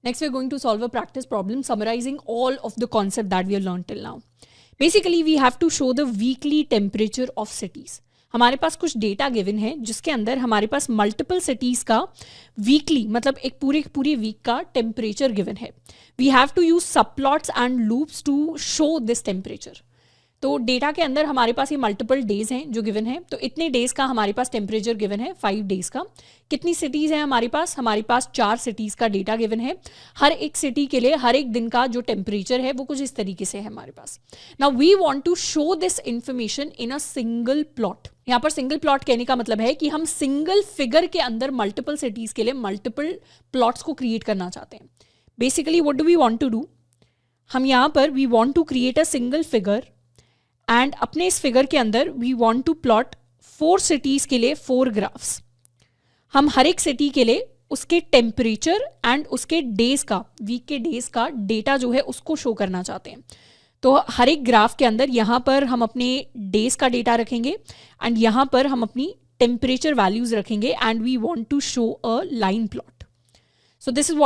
Next, we're going to solve a practice problem summarizing all of the concept that we have learned till now. Basically, we have to show the weekly temperature of cities. हमारे पास कुछ data given है जिसके अंदर हमारे पास multiple cities का weekly मतलब एक पूरे वीक का टेम्परेचर गिवन है. We have to use subplots and loops to show this temperature. तो डेटा के अंदर हमारे पास ये मल्टीपल डेज हैं जो गिवन है. तो इतने डेज का हमारे पास टेम्परेचर गिवन है 5 डेज का. कितनी सिटीज़ हैं हमारे पास 4 सिटीज़ का डेटा गिवन है. हर एक सिटी के लिए हर एक दिन का जो टेम्परेचर है वो कुछ इस तरीके से है हमारे पास. Now we want to show this information in a single plot. यहाँ पर सिंगल प्लॉट कहने का मतलब है कि हम सिंगल फिगर के अंदर मल्टीपल सिटीज़ के लिए मल्टीपल प्लॉट्स को क्रिएट करना चाहते हैं. Basically what do we want to do, हम यहाँ पर we want to create a single figure and अपने इस फिगर के अंदर we want to plot 4 cities के लिए 4 ग्राफ्स. हम हर एक सिटी के लिए उसके टेम्परेचर एंड उसके डेज का वीक के डेज का डेटा जो है उसको शो करना चाहते हैं. तो हर एक ग्राफ के अंदर यहाँ पर हम अपने डेज का डेटा रखेंगे एंड यहाँ पर हम अपनी टेम्परेचर वैल्यूज रखेंगे and we want to show a line plot. So this is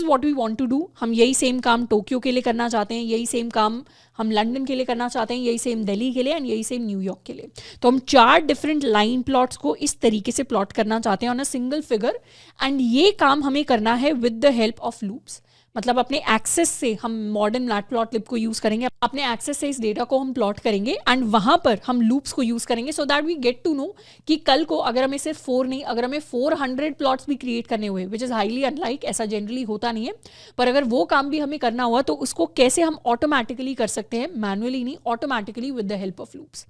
what we want to do. हम यही सेम काम टोक्यो के लिए करना चाहते हैं, यही सेम काम हम लंदन के लिए करना चाहते हैं, यही सेम दिल्ली के लिए एंड यही सेम न्यूयॉर्क के लिए. तो हम 4 डिफरेंट लाइन प्लॉट्स को इस तरीके से प्लॉट करना चाहते हैं on a single figure and ये काम हमें करना है with the help of loops. मतलब अपने एक्सेस से हम मॉडर्न मैटप्लॉटलिब को यूज़ करेंगे, अपने एक्सेस से इस डेटा को हम प्लॉट करेंगे एंड वहाँ पर हम लूप्स को यूज़ करेंगे so that we get to know कि कल को अगर हमें सिर्फ 4 नहीं, अगर हमें 400 प्लॉट्स भी क्रिएट करने हुए, विच इज़ हाईली अनलाइक, ऐसा जनरली होता नहीं है, पर अगर वो काम भी हमें करना हुआ तो उसको कैसे हम ऑटोमेटिकली कर सकते हैं, मैनुअली नहीं, automatically with the help of loops.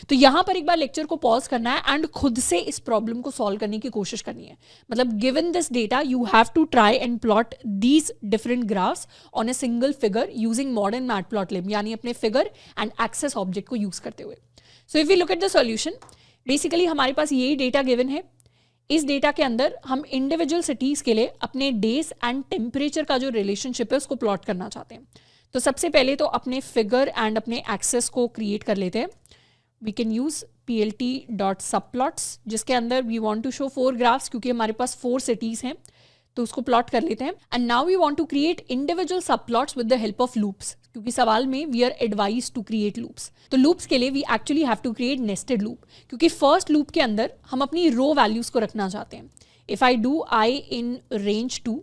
तो यहाँ पर एक बार लेक्चर को पॉज करना है एंड खुद से इस प्रॉब्लम को सॉल्व करने की कोशिश करनी है. मतलब given this data you have to try and plot these different graphs on a single figure using modern matplotlib, यानी अपने फिगर एंड एक्सेस ऑब्जेक्ट को यूज करते हुए. So if you look at the solution, basically हमारे पास यही data given है. इस डेटा के अंदर हम इंडिविजुअल सिटीज के लिए अपने डेज एंड टेम्परेचर का जो रिलेशनशिप है उसको प्लॉट करना चाहते हैं. तो सबसे पहले तो अपने फिगर एंड अपने एक्सेस को क्रिएट कर लेते हैं. वी कैन यूज plt.subplots जिसके अंदर we want to show 4 graphs क्योंकि हमारे पास 4 सिटीज हैं तो उसको प्लॉट कर लेते हैं. And now we want to create individual sub plots with the help of loops क्योंकि सवाल में we are advise to create loops. तो लूप्स के लिए we actually have to create nested loop क्योंकि फर्स्ट लूप के अंदर हम अपनी रो वैल्यूज को रखना चाहते हैं. If I do I in range 2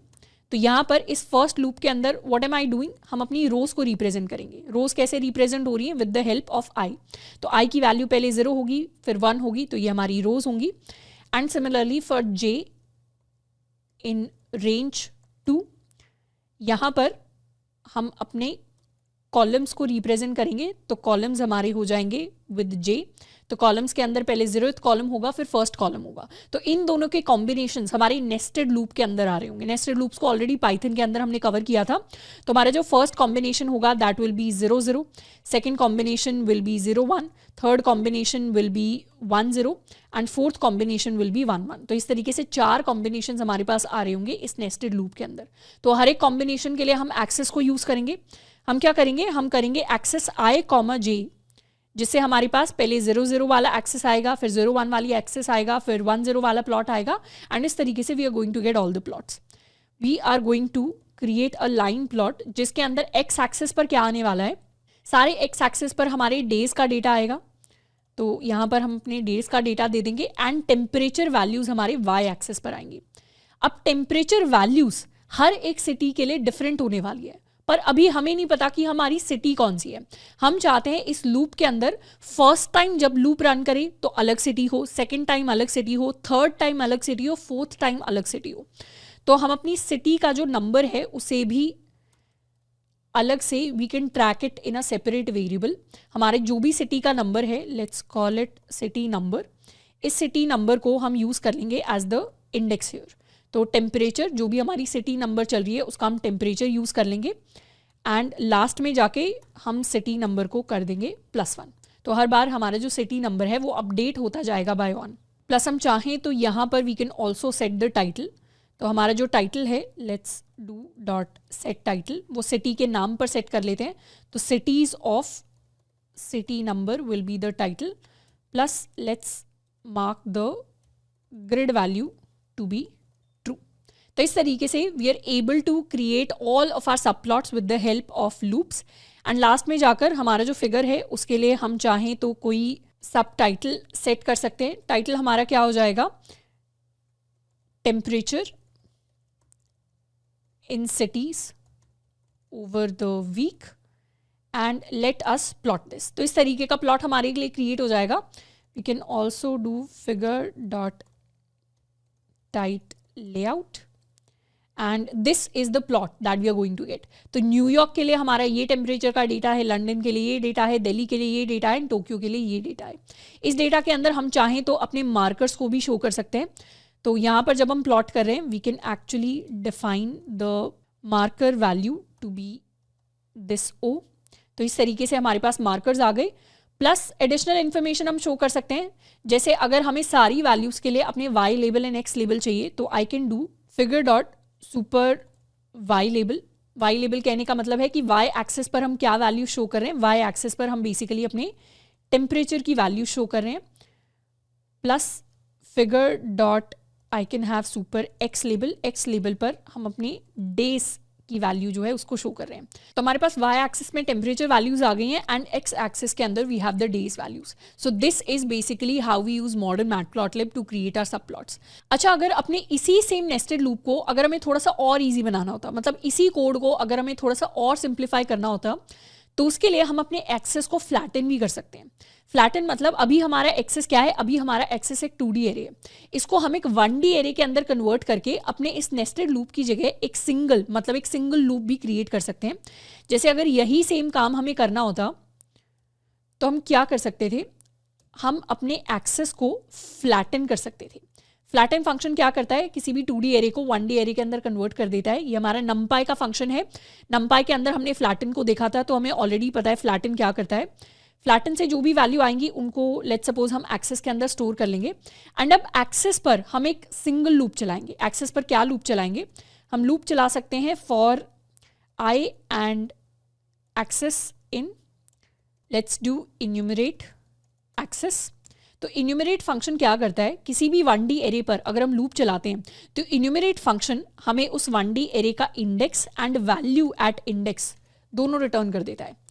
तो यहाँ पर इस फर्स्ट लूप के अंदर व्हाट एम आई डूइंग, हम अपनी रोज को रिप्रेजेंट करेंगे. रोज कैसे रिप्रेजेंट हो रही है, विद द हेल्प ऑफ आई. तो आई की वैल्यू पहले 0 होगी फिर 1 होगी तो ये हमारी रोज होंगी. And similarly for J in range 2 यहाँ पर हम अपने कॉलम्स को रिप्रेजेंट करेंगे. तो कॉलम्स हमारे हो जाएंगे विद जे. तो कॉलम्स के अंदर पहले 0th कॉलम होगा फिर फर्स्ट कॉलम होगा. तो इन दोनों के कॉम्बिनेशंस हमारे नेस्टेड लूप के अंदर आ रहे होंगे. नेस्टेड लूप्स को ऑलरेडी पाइथन के अंदर हमने कवर किया था. तो हमारा जो फर्स्ट कॉम्बिनेशन होगा that will be 0 0, second combination will be 0 1, third combination will be 1 0 and fourth combination will be 1 1. तो इस तरीके से 4 कॉम्बिनेशन हमारे पास आ रहे होंगे इस नेस्टेड लूप के अंदर. तो हर एक कॉम्बिनेशन के लिए हम एक्सेस को यूज करेंगे. हम क्या करेंगे, हम करेंगे एक्सेस आई कॉमा जे जिससे हमारे पास पहले 0 0 वाला एक्सेस आएगा फिर 0 1 वाली एक्सेस आएगा फिर 1 0 वाला प्लॉट आएगा एंड इस तरीके से we are going to get all the plots. We are going to create a line plot जिसके अंदर एक्स एक्सेस पर क्या आने वाला है, सारे एक्स एक्सेस पर हमारे डेज का डेटा आएगा. तो यहाँ पर हम अपने डेज का डेटा दे देंगे एंड टेम्परेचर वैल्यूज हमारे वाई एक्सेस पर आएंगी. अब टेम्परेचर वैल्यूज हर एक सिटी के लिए डिफरेंट होने वाली है पर अभी हमें नहीं पता कि हमारी सिटी कौन सी है. हम चाहते हैं इस लूप के अंदर फर्स्ट टाइम जब लूप रन करे तो अलग सिटी हो, सेकंड टाइम अलग सिटी हो, थर्ड टाइम अलग सिटी हो, फोर्थ टाइम अलग सिटी हो. तो हम अपनी सिटी का जो नंबर है उसे भी अलग से we can track it in a separate variable. हमारे जो भी सिटी का नंबर है, let's call it city number, इस सिटी नंबर को हम यूज़ कर लेंगे एज द इंडेक्स हियर. तो टेम्परेचर जो भी हमारी सिटी नंबर चल रही है उसका हम टेम्परेचर यूज़ कर लेंगे एंड लास्ट में जाके हम सिटी नंबर को कर देंगे +1. तो हर बार हमारा जो सिटी नंबर है वो अपडेट होता जाएगा बाय 1. प्लस हम चाहें तो यहाँ पर we can also set the title. तो हमारा जो टाइटल है, let's do dot set title, वो सिटी के नाम पर सेट कर लेते हैं. तो cities of city number will be the title plus let's mark the grid value to be. तो इस तरीके से we are able to create all of our sub plots with the help of loops. And last में जाकर हमारा जो figure है उसके लिए हम चाहें तो कोई सब टाइटल सेट कर सकते हैं। टाइटल हमारा क्या हो जाएगा, temperature in cities over the week and let us plot this. तो इस तरीके का प्लॉट हमारे लिए क्रिएट हो जाएगा। We can also do figure dot tight layout and this is the plot that we are going to get. तो New York के लिए हमारा ये टेम्परेचर का डेटा है, लंदन के लिए ये डेटा है, दिल्ली के लिए ये डेटा है, टोक्यो के लिए ये डेटा है। इस डेटा के अंदर हम चाहें तो अपने मार्कर्स को भी शो कर सकते हैं। तो यहाँ पर जब हम प्लॉट कर रहे हैं we can actually define the marker value to be this O. तो इस तरीके से हमारे पास मार्कर्स आ गए, प्लस एडिशनल इन्फॉर्मेशन हम शो कर सकते हैं। जैसे अगर हमें सारी वैल्यूज़ के लिए अपने y label and x label चाहिए तो I can do figure dot super y label. Y label कहने का मतलब है कि वाई एक्सेस पर हम क्या वैल्यू शो कर रहे हैं। वाई एक्सेस पर हम बेसिकली अपने टेम्परेचर की वैल्यू शो कर रहे हैं, plus figure dot I can have super x label. X label पर हम अपने डेज की वैल्यू जो है उसको शो कर रहे हैं। तो हमारे पास वाई एक्सिस में टेम्परेचर वैल्यूज आ गई हैं एंड एक्स एक्सिस के अंदर we have the days values. So this is basically how we use modern matplotlib to create our subplots. अच्छा, अगर अपने इसी सेम नेस्टेड लूप को अगर हमें थोड़ा सा और ईजी बनाना होता, मतलब इसी कोड को अगर हमें थोड़ा सा और सिंप्लीफाई करना होता, तो उसके लिए हम अपने एक्सेस को फ्लैटन भी कर सकते हैं। फ्लैटन मतलब अभी हमारा एक्सेस क्या है, अभी हमारा एक्सेस एक 2D एरे है, इसको हम एक 1D एरे के अंदर कन्वर्ट करके अपने इस नेस्टेड लूप की जगह एक सिंगल लूप भी क्रिएट कर सकते हैं। जैसे अगर यही सेम काम हमें करना होता तो हम क्या कर सकते थे, हम अपने एक्सेस को फ्लैटन कर सकते थे। फ्लैटन फंक्शन क्या करता है, किसी भी 2D एरे को 1D एरे के अंदर कन्वर्ट कर देता है। ये हमारा नमपाई का फंक्शन है। नमपाई के अंदर हमने फ्लैटन को देखा था तो हमें ऑलरेडी पता है फ्लैटन क्या करता है। फ्लैटन से जो भी वैल्यू आएंगी उनको लेट्स सपोज हम एक्सेस के अंदर स्टोर कर लेंगे एंड अब एक्सेस पर हम एक सिंगल लूप चलाएंगे। एक्सेस पर क्या लूप चलाएंगे, हम लूप चला सकते हैं for i and axes in, let's do enumerate axes. तो इन्यूमरेट फंक्शन क्या करता है, किसी भी 1D एरे पर अगर हम लूप चलाते हैं तो इन्यूमरेट फंक्शन हमें उस 1D एरे का index and value at index दोनों रिटर्न कर देता है।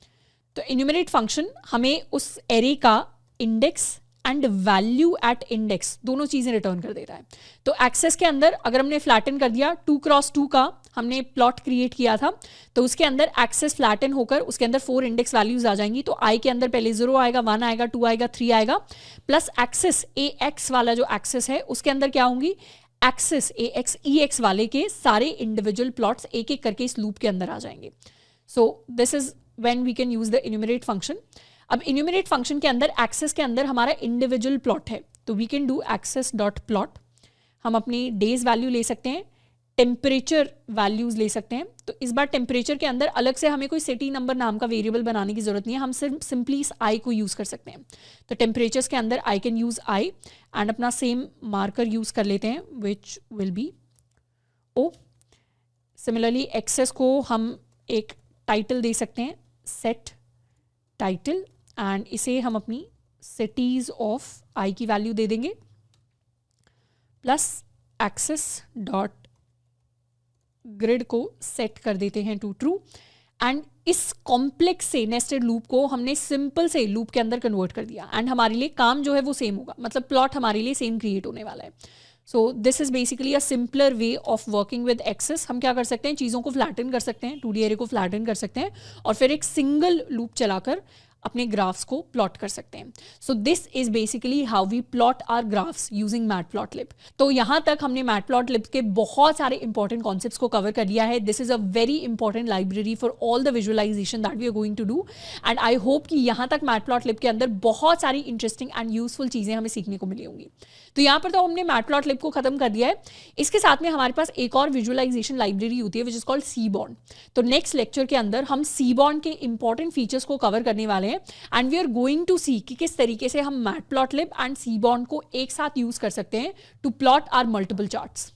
तो इन्यूमरेट फंक्शन हमें उस एरे का index and value at index दोनों चीज़ें रिटर्न कर देता है। तो एक्सेस के अंदर अगर हमने फ्लैटन कर दिया, 2x2 का हमने प्लॉट क्रिएट किया था, तो उसके अंदर एक्सेस फ्लैटन होकर उसके अंदर 4 इंडेक्स वैल्यूज आ जाएंगी। तो आई के अंदर पहले 0 आएगा, 1 आएगा, 2 आएगा, 3 आएगा, प्लस एक्सेस ए एक्स वाला जो एक्सेस है उसके अंदर क्या होंगी, एक्सेस ए एक्स ई एक्स वाले के सारे इंडिविजुअल प्लॉट्स एक एक करके इस लूप के अंदर आ जाएंगे। सो this is when we can use the enumerate function। अब enumerate function के अंदर एक्सेस के अंदर हमारा इंडिविजुअल प्लॉट है, तो we can do access dot plot। हम अपनी डेज वैल्यू ले सकते हैं, टेम्परेचर वैल्यूज ले सकते हैं। तो इस बार टेम्परेचर के अंदर अलग से हमें कोई सिटी नंबर नाम का वेरिएबल बनाने की जरूरत नहीं है, हम सिर्फ सिंपली इस आई को यूज कर सकते हैं। तो टेम्परेचर्स के अंदर I can use i and अपना सेम मार्कर यूज कर लेते हैं which will be o. Similarly axes को हम एक टाइटल दे सकते हैं, सेट टाइटल, एंड इसे हम अपनी सिटीज ऑफ आई की वैल्यू दे देंगे, प्लस एक्सेस डॉट ग्रिड को सेट कर देते हैं टू ट्रू। एंड इस कॉम्प्लेक्स से नेस्टेड लूप को हमने सिंपल से लूप के अंदर कन्वर्ट कर दिया एंड हमारे लिए काम जो है वो सेम होगा, मतलब प्लॉट हमारे लिए सेम क्रिएट होने वाला है। So this is basically a simpler way of working with axes. हम क्या कर सकते हैं, चीज़ों को फ्लैटन कर सकते हैं, 2D एरे को फ्लैटन कर सकते हैं और फिर एक सिंगल लूप चलाकर अपने ग्राफ्स को प्लॉट कर सकते हैं। So this is basically how we plot our graphs using matplotlib. तो यहाँ तक हमने मैटप्लॉटलिब के बहुत सारे इंपॉर्टेंट कॉन्सेप्ट्स को कवर कर लिया है। This is a very important library for all the visualisation that we are going to do and I hope कि यहाँ तक मैटप्लॉटलिब के अंदर बहुत सारी इंटरेस्टिंग एंड यूजफुल चीज़ें हमें सीखने को मिली होंगी। तो यहाँ पर तो हमने मैटप्लॉटलिब को खत्म कर दिया है। इसके साथ में हमारे पास एक और विजुअलाइजेशन लाइब्रेरी होती है विच इज कॉल्ड सीबॉन्ड। तो नेक्स्ट लेक्चर के अंदर हम सीबॉन्ड के इंपॉर्टेंट फीचर्स को कवर करने वाले हैं and we are going to see कि किस तरीके से हम मैटप्लॉटलिब एंड सीबॉन्ड को एक साथ यूज कर सकते हैं to plot our multiple charts.